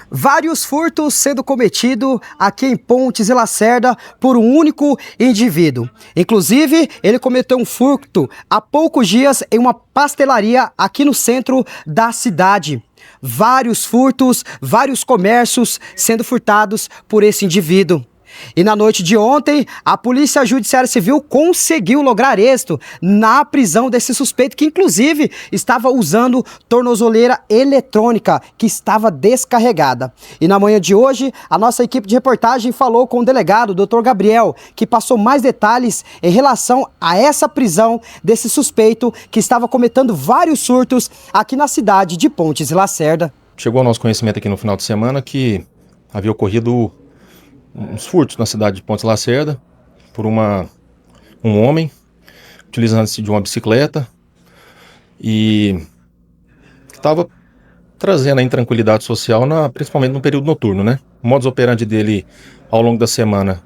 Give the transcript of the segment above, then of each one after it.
Vários furtos sendo cometidos aqui em Pontes e Lacerda por um único indivíduo. Inclusive, ele cometeu um furto há poucos dias em uma pastelaria aqui no centro da cidade. Vários furtos, vários comércios sendo furtados por esse indivíduo. E na noite de ontem, a Polícia Judiciária Civil conseguiu lograr êxito na prisão desse suspeito, que inclusive estava usando tornozeleira eletrônica, que estava descarregada. E na manhã de hoje, a nossa equipe de reportagem falou com o delegado, Dr. Gabriel, que passou mais detalhes em relação a essa prisão desse suspeito que estava cometendo vários surtos aqui na cidade de Pontes e Lacerda. Chegou ao nosso conhecimento aqui no final de semana que havia ocorrido uns furtos na cidade de Pontes e Lacerda por um homem utilizando-se de uma bicicleta e estava trazendo a intranquilidade social, principalmente no período noturno, né? O modus operandi dele ao longo da semana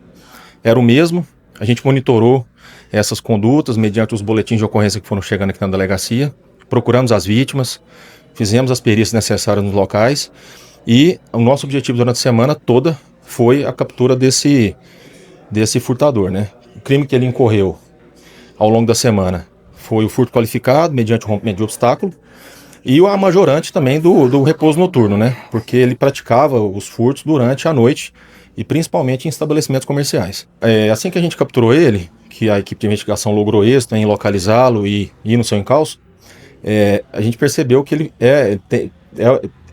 era o mesmo. A gente monitorou essas condutas mediante os boletins de ocorrência que foram chegando aqui na delegacia, procuramos as vítimas, fizemos as perícias necessárias nos locais e o nosso objetivo durante a semana toda foi a captura desse furtador, né? O crime que ele incorreu ao longo da semana foi o furto qualificado, mediante o rompimento de obstáculo, e a majorante também do repouso noturno, né? Porque ele praticava os furtos durante a noite e principalmente em estabelecimentos comerciais. Assim que a gente capturou ele, que a equipe de investigação logrou êxito em localizá-lo e ir no seu encalço, a gente percebeu que ele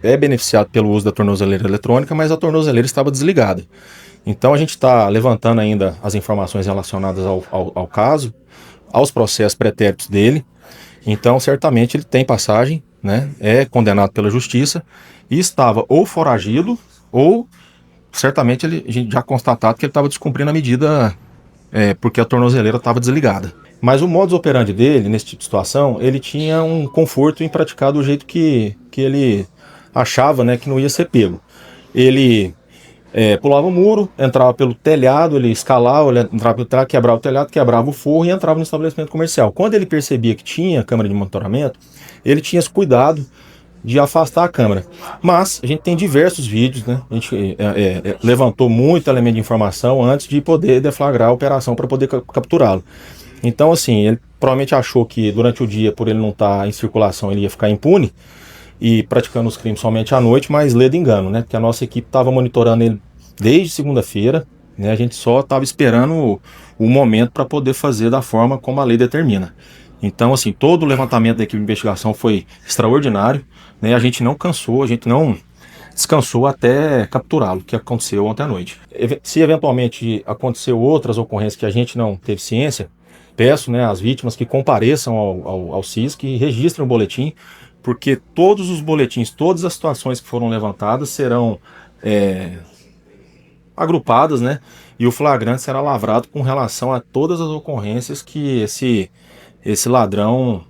é beneficiado pelo uso da tornozeleira eletrônica, mas a tornozeleira estava desligada. Então a gente está levantando ainda as informações relacionadas ao caso, aos processos pretéritos dele. Então certamente ele tem passagem, né? É condenado pela justiça e estava ou foragido ou certamente a gente já constatado que ele estava descumprindo a medida porque a tornozeleira estava desligada. Mas o modus operandi dele, nesse tipo de situação, ele tinha um conforto em praticar do jeito que ele achava, né, que não ia ser pego. Ele pulava o muro, entrava pelo telhado, ele escalava, ele entrava pelo telhado, quebrava o telhado, quebrava o forro e entrava no estabelecimento comercial. Quando ele percebia que tinha câmera de monitoramento, ele tinha esse cuidado de afastar a câmera. Mas a gente tem diversos vídeos, né? A gente levantou muito elemento de informação antes de poder deflagrar a operação para poder capturá-lo. Então, assim, ele provavelmente achou que durante o dia, por ele não estar em circulação, ele ia ficar impune e praticando os crimes somente à noite, mas ledo engano, né? Porque a nossa equipe estava monitorando ele desde segunda-feira, né? A gente só estava esperando o momento para poder fazer da forma como a lei determina. Então, assim, todo o levantamento da equipe de investigação foi extraordinário, né? A gente não cansou, a gente não descansou até capturá-lo, que aconteceu ontem à noite. Se eventualmente aconteceu outras ocorrências que a gente não teve ciência, peço, né, às vítimas que compareçam ao CISC e registrem o boletim, porque todos os boletins, todas as situações que foram levantadas serão agrupadas, né? E o flagrante será lavrado com relação a todas as ocorrências que esse ladrão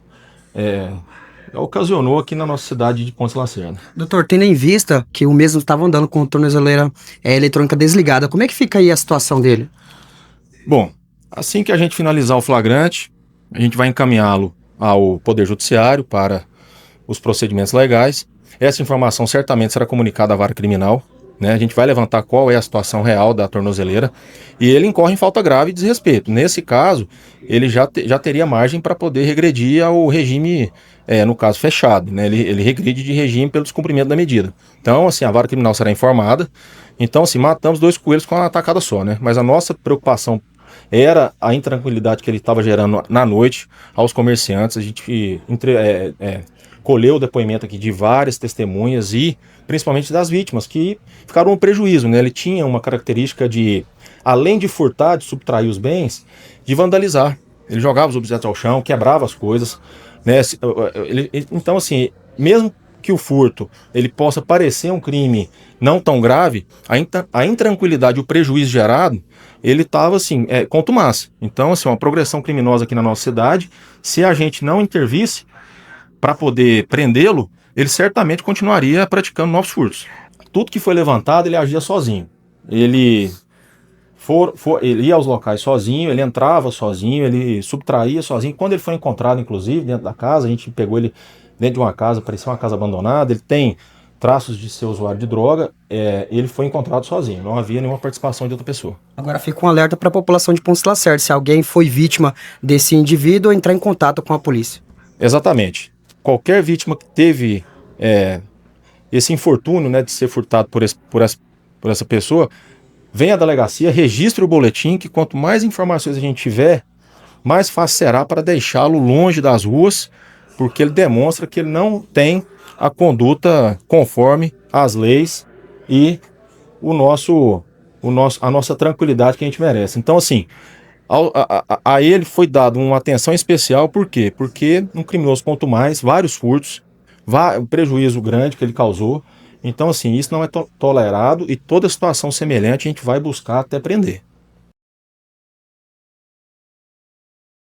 ocasionou aqui na nossa cidade de Pontes e Lacerda. Doutor, tendo em vista que o mesmo estava andando com a tornozeleira eletrônica desligada, como é que fica aí a situação dele? Bom, assim que a gente finalizar o flagrante, a gente vai encaminhá-lo ao Poder Judiciário para os procedimentos legais. Essa informação certamente será comunicada à vara criminal, né? A gente vai levantar qual é a situação real da tornozeleira e ele incorre em falta grave e desrespeito. Nesse caso, ele já teria margem para poder regredir ao regime, no caso, fechado, né? Ele regride de regime pelo descumprimento da medida. Então, assim, a vara criminal será informada. Então, assim, matamos dois coelhos com uma tacada só, né? Mas a nossa preocupação era a intranquilidade que ele estava gerando na noite aos comerciantes. A gente colheu o depoimento aqui de várias testemunhas e principalmente das vítimas que ficaram no prejuízo, né? Ele tinha uma característica de, além de furtar, de subtrair os bens, de vandalizar. Ele jogava os objetos ao chão, quebrava as coisas, né? Então, assim, mesmo que o furto ele possa parecer um crime não tão grave, a intranquilidade, o prejuízo gerado, ele estava assim, contumaz. Então, assim, uma progressão criminosa aqui na nossa cidade, se a gente não intervisse para poder prendê-lo, ele certamente continuaria praticando novos furtos. Tudo que foi levantado, ele agia sozinho. Ele ia aos locais sozinho, ele entrava sozinho, ele subtraía sozinho. Quando ele foi encontrado, inclusive, dentro da casa, a gente pegou ele dentro de uma casa, parecia uma casa abandonada. Ele tem traços de ser usuário de droga, ele foi encontrado sozinho, não havia nenhuma participação de outra pessoa. Agora fica um alerta para a população de Pontes Lacerda, se alguém foi vítima desse indivíduo, entrar em contato com a polícia. Exatamente. Qualquer vítima que teve esse infortúnio, né, de ser furtado por essa pessoa, vem à delegacia, registre o boletim, que quanto mais informações a gente tiver, mais fácil será para deixá-lo longe das ruas, porque ele demonstra que ele não tem a conduta conforme as leis e a nossa tranquilidade que a gente merece. Então, assim, a ele foi dado uma atenção especial, por quê? Porque um criminoso, quanto mais, vários furtos, um prejuízo grande que ele causou. Então, assim, isso não é tolerado, e toda situação semelhante a gente vai buscar até prender.